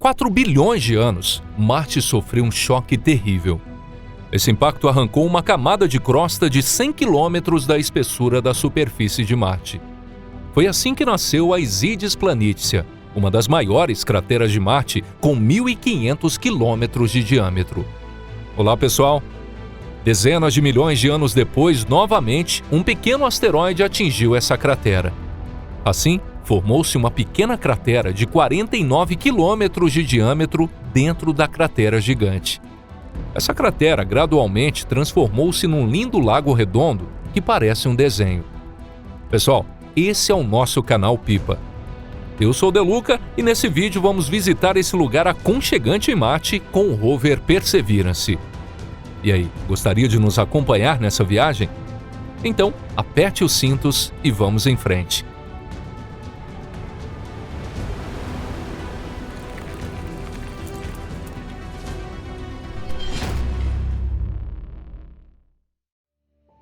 4 bilhões de anos, Marte sofreu um choque terrível. Esse impacto arrancou uma camada de crosta de 100 quilômetros da espessura da superfície de Marte. Foi assim que nasceu a Isidis Planitia, uma das maiores crateras de Marte, com 1.500 quilômetros de diâmetro. Olá, pessoal! Dezenas de milhões de anos depois, novamente, um pequeno asteroide atingiu essa cratera. Assim, formou-se uma pequena cratera de 49 quilômetros de diâmetro dentro da cratera gigante. Essa cratera gradualmente transformou-se num lindo lago redondo que parece um desenho. Pessoal, esse é o nosso canal Pipa. Eu sou o Deluca e nesse vídeo vamos visitar esse lugar aconchegante em Marte com o rover Perseverance. E aí, gostaria de nos acompanhar nessa viagem? Então, aperte os cintos e vamos em frente.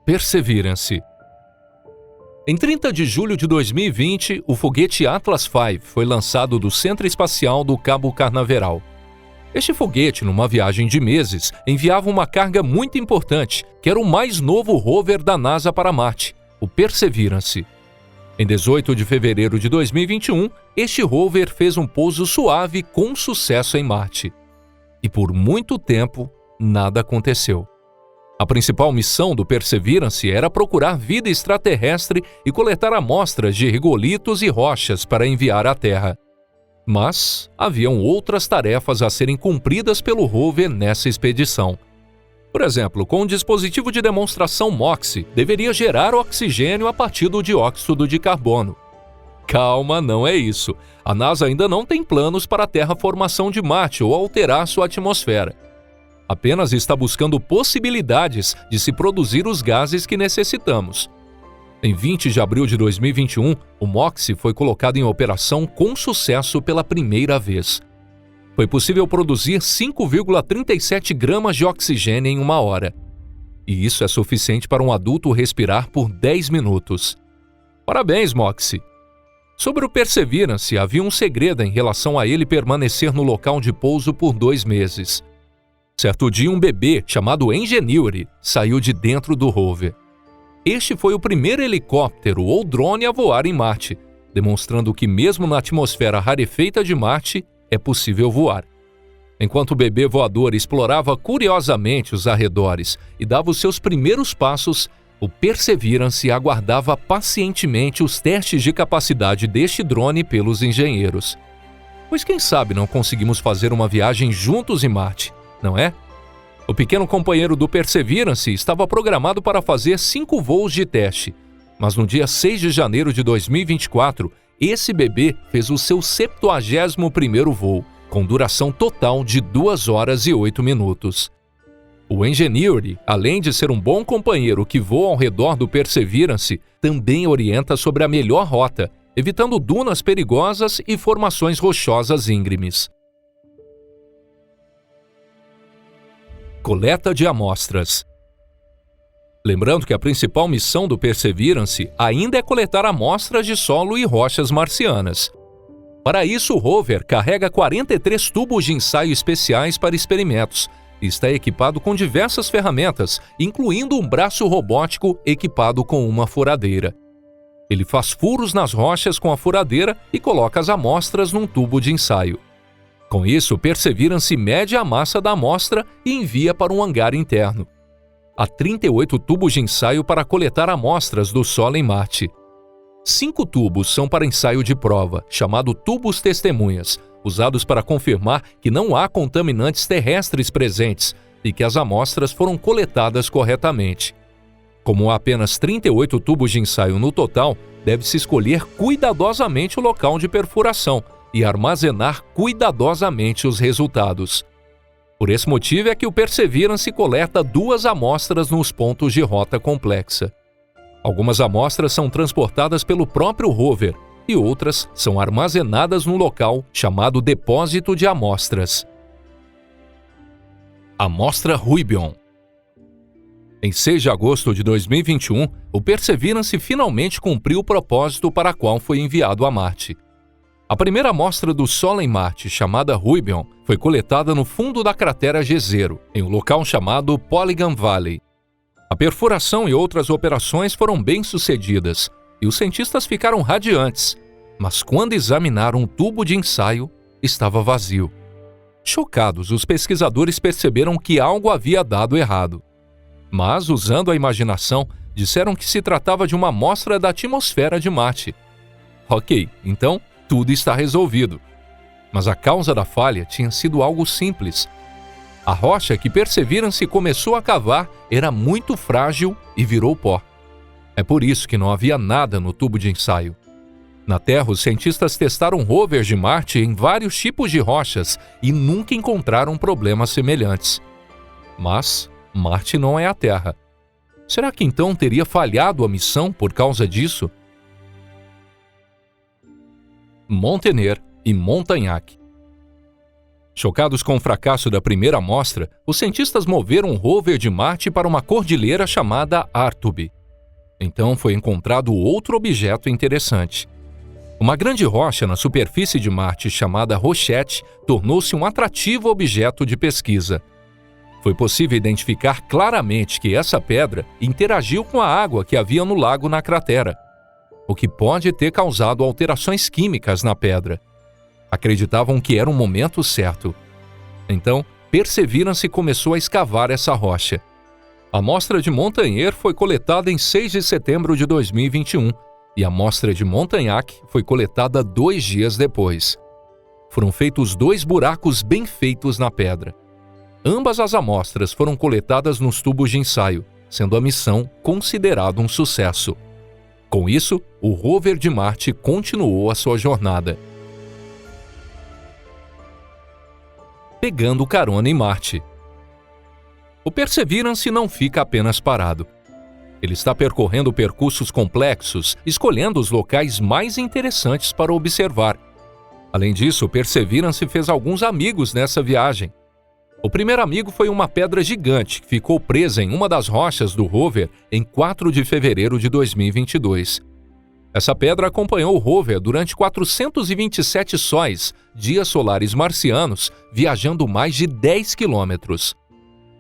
Perseverance. Em 30 de julho de 2020, o foguete Atlas V foi lançado do Centro Espacial do Cabo Carnaveral. Este foguete, numa viagem de meses, enviava uma carga muito importante, que era o mais novo rover da NASA para Marte, o Perseverance. Em 18 de fevereiro de 2021, este rover fez um pouso suave com sucesso em Marte. E por muito tempo, nada aconteceu. A principal missão do Perseverance era procurar vida extraterrestre e coletar amostras de regolitos e rochas para enviar à Terra. Mas haviam outras tarefas a serem cumpridas pelo rover nessa expedição. Por exemplo, com o dispositivo de demonstração MOXIE, deveria gerar oxigênio a partir do dióxido de carbono. Calma, não é isso. A NASA ainda não tem planos para a terraformação de Marte ou alterar sua atmosfera. Apenas está buscando possibilidades de se produzir os gases que necessitamos. Em 20 de abril de 2021, o MOXIE foi colocado em operação com sucesso pela primeira vez. Foi possível produzir 5,37 gramas de oxigênio em uma hora. E isso é suficiente para um adulto respirar por 10 minutos. Parabéns, MOXIE! Sobre o Perseverance, havia um segredo em relação a ele permanecer no local de pouso por 2 meses. Certo dia, um bebê chamado Ingenuity saiu de dentro do rover. Este foi o primeiro helicóptero ou drone a voar em Marte, demonstrando que mesmo na atmosfera rarefeita de Marte, é possível voar. Enquanto o bebê voador explorava curiosamente os arredores e dava os seus primeiros passos, o Perseverance aguardava pacientemente os testes de capacidade deste drone pelos engenheiros. Pois quem sabe não conseguimos fazer uma viagem juntos em Marte, não é? O pequeno companheiro do Perseverance estava programado para fazer 5 voos de teste, mas no dia 6 de janeiro de 2024, esse bebê fez o seu 71º voo, com duração total de 2 horas e 8 minutos. O Ingenuity, além de ser um bom companheiro que voa ao redor do Perseverance, também orienta sobre a melhor rota, evitando dunas perigosas e formações rochosas íngremes. Coleta de amostras. Lembrando que a principal missão do Perseverance ainda é coletar amostras de solo e rochas marcianas. Para isso, o rover carrega 43 tubos de ensaio especiais para experimentos e está equipado com diversas ferramentas, incluindo um braço robótico equipado com uma furadeira. Ele faz furos nas rochas com a furadeira e coloca as amostras num tubo de ensaio. Com isso, o Perseverance mede a massa da amostra e envia para um hangar interno. Há 38 tubos de ensaio para coletar amostras do solo em Marte. 5 tubos são para ensaio de prova, chamado tubos testemunhas, usados para confirmar que não há contaminantes terrestres presentes e que as amostras foram coletadas corretamente. Como há apenas 38 tubos de ensaio no total, deve-se escolher cuidadosamente o local de perfuração e armazenar cuidadosamente os resultados. Por esse motivo é que o Perseverance coleta 2 amostras nos pontos de rota complexa. Algumas amostras são transportadas pelo próprio rover e outras são armazenadas num local chamado depósito de amostras. Amostra Rubion. Em 6 de agosto de 2021, o Perseverance finalmente cumpriu o propósito para qual foi enviado a Marte. A primeira amostra do solo em Marte, chamada Rubion, foi coletada no fundo da cratera Jezero, em um local chamado Polygon Valley. A perfuração e outras operações foram bem-sucedidas, e os cientistas ficaram radiantes, mas quando examinaram o tubo de ensaio, estava vazio. Chocados, os pesquisadores perceberam que algo havia dado errado. Mas, usando a imaginação, disseram que se tratava de uma amostra da atmosfera de Marte. Ok, então tudo está resolvido. Mas a causa da falha tinha sido algo simples. A rocha que Perseverance começou a cavar era muito frágil e virou pó. É por isso que não havia nada no tubo de ensaio. Na Terra, os cientistas testaram rovers de Marte em vários tipos de rochas e nunca encontraram problemas semelhantes. Mas Marte não é a Terra. Será que então teria falhado a missão por causa disso? Montaner e Montagnac. Chocados com o fracasso da primeira amostra, os cientistas moveram um rover de Marte para uma cordilheira chamada Artube. Então foi encontrado outro objeto interessante. Uma grande rocha na superfície de Marte chamada Rochette tornou-se um atrativo objeto de pesquisa. Foi possível identificar claramente que essa pedra interagiu com a água que havia no lago na cratera, o que pode ter causado alterações químicas na pedra. Acreditavam que era o momento certo. Então, Perseverance começou a escavar essa rocha. A amostra de Montaner foi coletada em 6 de setembro de 2021 e a amostra de Montagnac foi coletada 2 dias depois. Foram feitos 2 buracos bem feitos na pedra. Ambas as amostras foram coletadas nos tubos de ensaio, sendo a missão considerada um sucesso. Com isso, o rover de Marte continuou a sua jornada. Pegando carona em Marte. O Perseverance não fica apenas parado. Ele está percorrendo percursos complexos, escolhendo os locais mais interessantes para observar. Além disso, o Perseverance fez alguns amigos nessa viagem. O primeiro amigo foi uma pedra gigante que ficou presa em uma das rochas do rover em 4 de fevereiro de 2022. Essa pedra acompanhou o rover durante 427 sóis, dias solares marcianos, viajando mais de 10 quilômetros.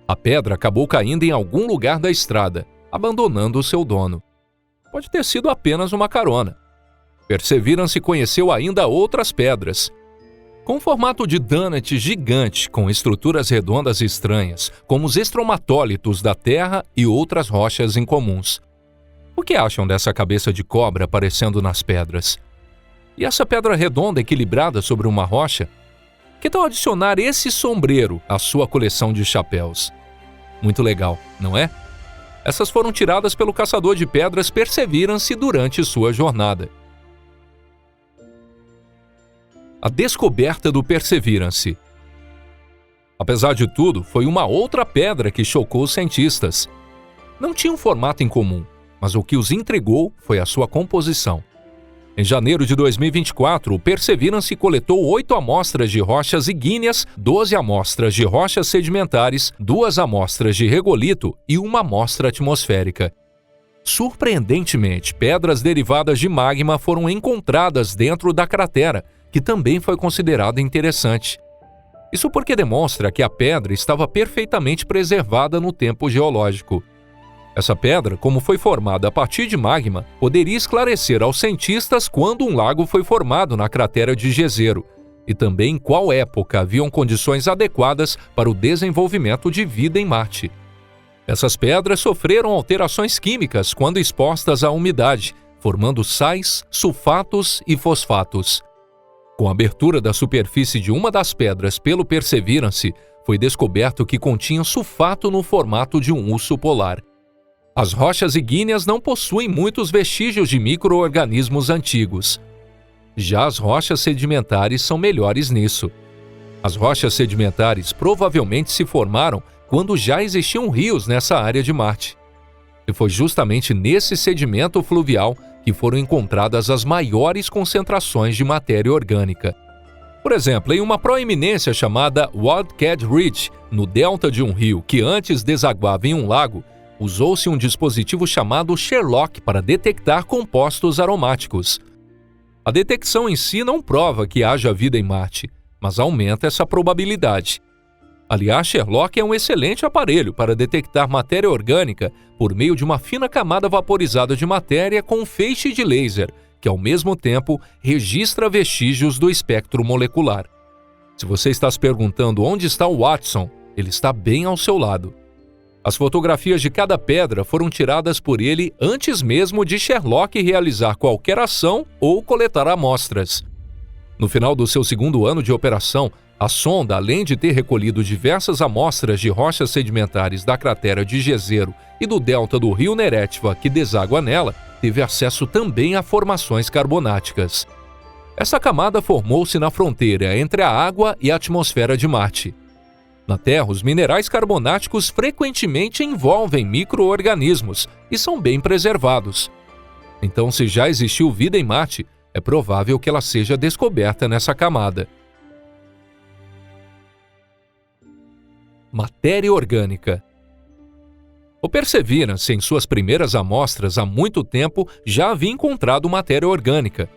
A pedra acabou caindo em algum lugar da estrada, abandonando o seu dono. Pode ter sido apenas uma carona. Perseverance conheceu ainda outras pedras. Com formato de donut gigante, com estruturas redondas e estranhas, como os estromatólitos da Terra e outras rochas incomuns. O que acham dessa cabeça de cobra aparecendo nas pedras? E essa pedra redonda equilibrada sobre uma rocha? Que tal adicionar esse sombreiro à sua coleção de chapéus? Muito legal, não é? Essas foram tiradas pelo caçador de pedras Perseverance durante sua jornada. A descoberta do Perseverance. Apesar de tudo, foi uma outra pedra que chocou os cientistas. Não tinha um formato em comum, mas o que os intrigou foi a sua composição. Em janeiro de 2024, o Perseverance coletou 8 amostras de rochas ígneas, 12 amostras de rochas sedimentares, 2 amostras de regolito e 1 amostra atmosférica. Surpreendentemente, pedras derivadas de magma foram encontradas dentro da cratera, que também foi considerada interessante. Isso porque demonstra que a pedra estava perfeitamente preservada no tempo geológico. Essa pedra, como foi formada a partir de magma, poderia esclarecer aos cientistas quando um lago foi formado na cratera de Jezero, e também em qual época haviam condições adequadas para o desenvolvimento de vida em Marte. Essas pedras sofreram alterações químicas quando expostas à umidade, formando sais, sulfatos e fosfatos. Com a abertura da superfície de uma das pedras pelo Perseverance, foi descoberto que continha sulfato no formato de um urso polar. As rochas ígneas não possuem muitos vestígios de micro-organismos antigos. Já as rochas sedimentares são melhores nisso. As rochas sedimentares provavelmente se formaram quando já existiam rios nessa área de Marte. E foi justamente nesse sedimento fluvial que foram encontradas as maiores concentrações de matéria orgânica. Por exemplo, em uma proeminência chamada Wildcat Ridge, no delta de um rio que antes desaguava em um lago, usou-se um dispositivo chamado Sherlock para detectar compostos aromáticos. A detecção em si não prova que haja vida em Marte, mas aumenta essa probabilidade. Aliás, Sherlock é um excelente aparelho para detectar matéria orgânica por meio de uma fina camada vaporizada de matéria com um feixe de laser, que ao mesmo tempo registra vestígios do espectro molecular. Se você está se perguntando onde está o Watson, ele está bem ao seu lado. As fotografias de cada pedra foram tiradas por ele antes mesmo de Sherlock realizar qualquer ação ou coletar amostras. No final do seu segundo ano de operação, a sonda, além de ter recolhido diversas amostras de rochas sedimentares da cratera de Jezero e do delta do rio Neretva que deságua nela, teve acesso também a formações carbonáticas. Essa camada formou-se na fronteira entre a água e a atmosfera de Marte. Na Terra, os minerais carbonáticos frequentemente envolvem micro-organismos e são bem preservados. Então, se já existiu vida em Marte, é provável que ela seja descoberta nessa camada. Matéria orgânica. O Perseverance, em suas primeiras amostras há muito tempo, já havia encontrado matéria orgânica.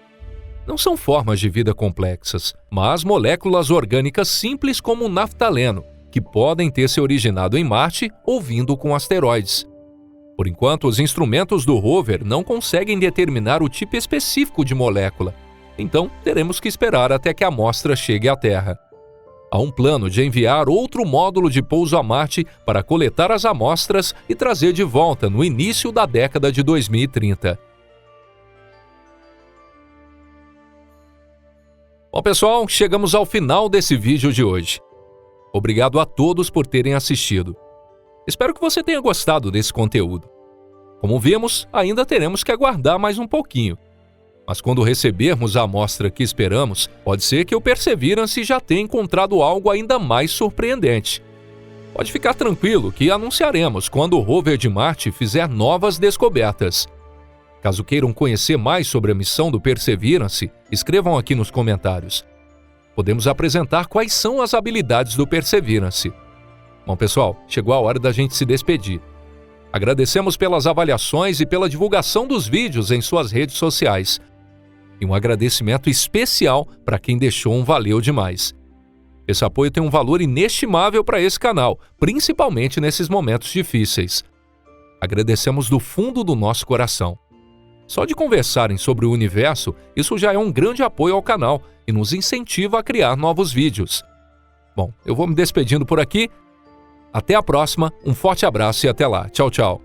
Não são formas de vida complexas, mas moléculas orgânicas simples como o naftaleno, que podem ter se originado em Marte ou vindo com asteroides. Por enquanto, os instrumentos do rover não conseguem determinar o tipo específico de molécula, então teremos que esperar até que a amostra chegue à Terra. Há um plano de enviar outro módulo de pouso a Marte para coletar as amostras e trazer de volta no início da década de 2030. Bom, pessoal, chegamos ao final desse vídeo de hoje. Obrigado a todos por terem assistido. Espero que você tenha gostado desse conteúdo. Como vimos, ainda teremos que aguardar mais um pouquinho. Mas quando recebermos a amostra que esperamos, pode ser que o Perseverance já tenha encontrado algo ainda mais surpreendente. Pode ficar tranquilo que anunciaremos quando o rover de Marte fizer novas descobertas. Caso queiram conhecer mais sobre a missão do Perseverance, escrevam aqui nos comentários. Podemos apresentar quais são as habilidades do Perseverance. Bom, pessoal, chegou a hora da gente se despedir. Agradecemos pelas avaliações e pela divulgação dos vídeos em suas redes sociais. E um agradecimento especial para quem deixou um valeu demais. Esse apoio tem um valor inestimável para esse canal, principalmente nesses momentos difíceis. Agradecemos do fundo do nosso coração. Só de conversarem sobre o universo, isso já é um grande apoio ao canal e nos incentiva a criar novos vídeos. Bom, eu vou me despedindo por aqui. Até a próxima, um forte abraço e até lá. Tchau, tchau.